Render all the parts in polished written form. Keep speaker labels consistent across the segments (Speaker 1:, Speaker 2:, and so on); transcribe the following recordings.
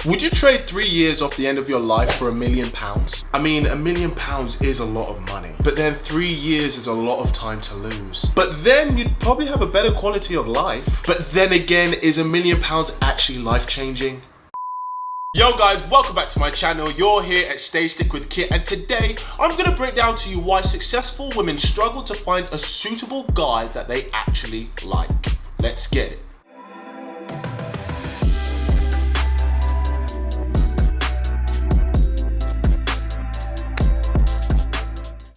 Speaker 1: Would you trade 3 years off the end of your life for £1 million? I mean, £1 million is a lot of money, but then 3 years is a lot of time to lose. But then you'd probably have a better quality of life. But then again, is £1 million actually life-changing? Yo guys, welcome back to my channel. You're here at Stay Stick with Kit, and today I'm gonna break down to you why successful women struggle to find a suitable guy that they actually like. Let's get it.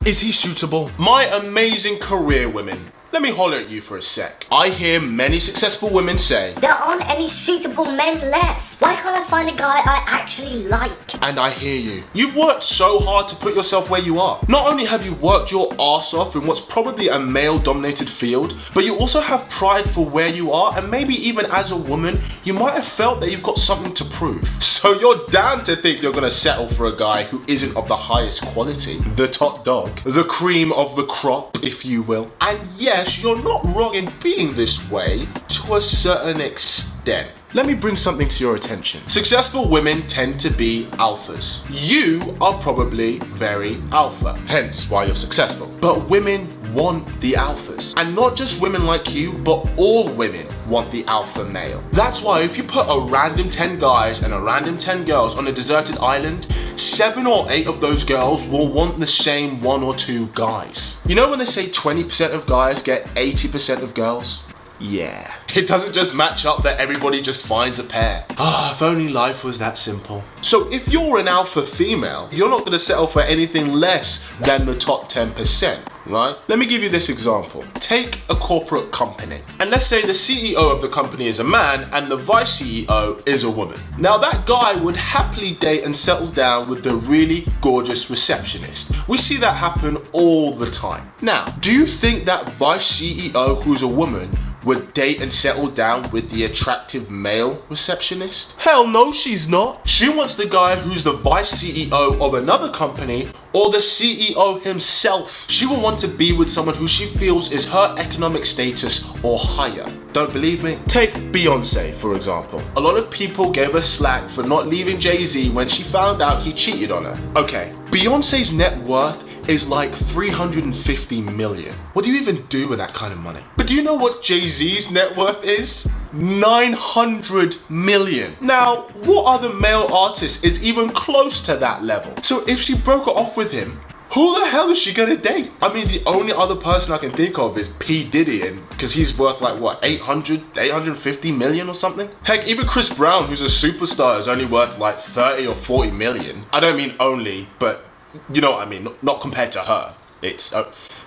Speaker 1: Is he suitable? My amazing career women. Let me holler at you for a sec. I hear many successful women say,
Speaker 2: there aren't any suitable men left. Why can't I find a guy I actually like?
Speaker 1: And I hear you. You've worked so hard to put yourself where you are. Not only have you worked your ass off in what's probably a male-dominated field, but you also have pride for where you are, and maybe even as a woman, you might have felt that you've got something to prove. So you're damned to think you're gonna settle for a guy who isn't of the highest quality. The top dog. The cream of the crop, if you will. And yes, you're not wrong in being this way to a certain extent. Let me bring something to your attention. Successful women tend to be alphas. You are probably very alpha, hence why you're successful. But women want the alphas. And not just women like you, but all women want the alpha male. That's why if you put a random 10 guys and a random 10 girls on a deserted island, 7 or 8 of those girls will want the same 1 or 2 guys. You know when they say 20% of guys get 80% of girls? Yeah. It doesn't just match up that everybody just finds a pair. If only life was that simple. So if you're an alpha female, you're not gonna settle for anything less than the top 10%, right? Let me give you this example. Take a corporate company, and let's say the CEO of the company is a man and the vice CEO is a woman. Now that guy would happily date and settle down with the really gorgeous receptionist. We see that happen all the time. Now, do you think that vice CEO who's a woman would date and settle down with the attractive male receptionist? Hell no, she's not. She wants the guy who's the vice CEO of another company or the CEO himself. She will want to be with someone who she feels is her economic status or higher. Don't believe me? Take Beyonce, for example. A lot of people gave her slack for not leaving Jay-Z when she found out he cheated on her. Okay, Beyonce's net worth is like 350 million. What do you even do with that kind of money? But do you know what Jay-Z's net worth is? 900 million. Now, what other male artist is even close to that level? So if she broke it off with him, who the hell is she gonna date? I mean, the only other person I can think of is P. Diddy, and because he's worth like what, 850 million or something? Heck, even Chris Brown, who's a superstar, is only worth like 30 or 40 million. I don't mean only, but you know what I mean, not compared to her. It's,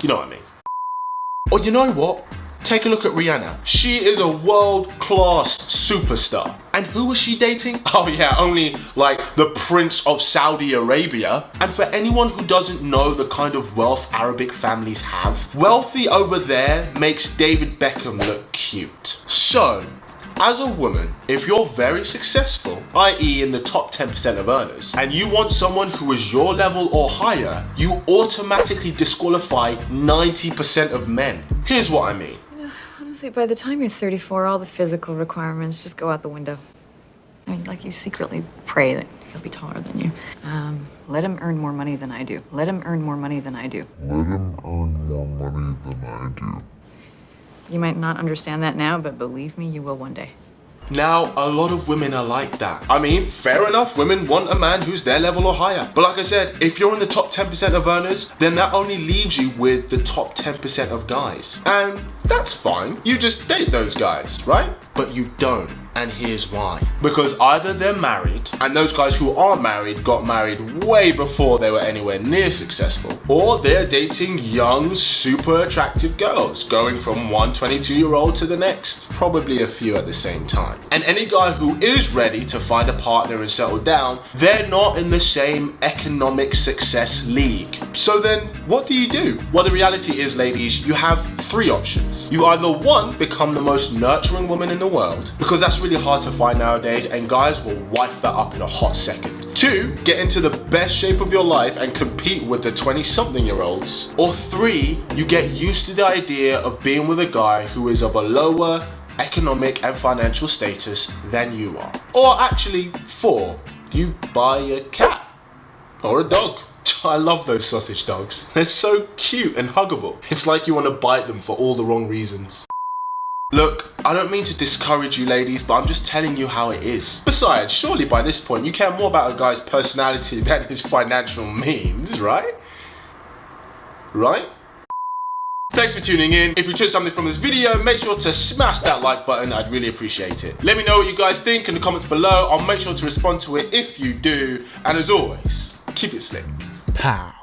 Speaker 1: you know what I mean. Or you know what? Take a look at Rihanna. She is a world-class superstar. And who was she dating? Oh yeah, only like the Prince of Saudi Arabia. And for anyone who doesn't know the kind of wealth Arabic families have, wealthy over there makes David Beckham look cute. So, as a woman, if you're very successful, i.e. in the top 10% of earners, and you want someone who is your level or higher, you automatically disqualify 90% of men. Here's what I mean.
Speaker 3: You know, honestly, by the time you're 34, all the physical requirements just go out the window. I mean, like you secretly pray that he'll be taller than you. Let him earn more money than I do. Let him earn more money than I do.
Speaker 4: Let him earn more money than I do.
Speaker 3: You might not understand that now, but believe me, you will one day.
Speaker 1: Now, a lot of women are like that. I mean, fair enough, women want a man who's their level or higher. But like I said, if you're in the top 10% of earners, then that only leaves you with the top 10% of guys. And that's fine. You just date those guys, right? But you don't. And here's why. Because either they're married, and those guys who are married got married way before they were anywhere near successful, or they're dating young, super attractive girls, going from one 22-year-old to the next, probably a few at the same time. And any guy who is ready to find a partner and settle down, they're not in the same economic success league. So then, what do you do? Well, the reality is, ladies, you have 3 options. You either 1, become the most nurturing woman in the world, because that's really hard to find nowadays, and guys will wipe that up in a hot second. 2, get into the best shape of your life and compete with the 20-something-year-olds. Or 3, you get used to the idea of being with a guy who is of a lower economic and financial status than you are. Or actually 4, you buy a cat or a dog. I love those sausage dogs. They're so cute and huggable. It's like you want to bite them for all the wrong reasons. Look, I don't mean to discourage you ladies, but I'm just telling you how it is. Besides, surely by this point you care more about a guy's personality than his financial means, right? Right? Thanks for tuning in. If you took something from this video, make sure to smash that like button. I'd really appreciate it. Let me know what you guys think in the comments below. I'll make sure to respond to it if you do. And as always, keep it slick. Pow.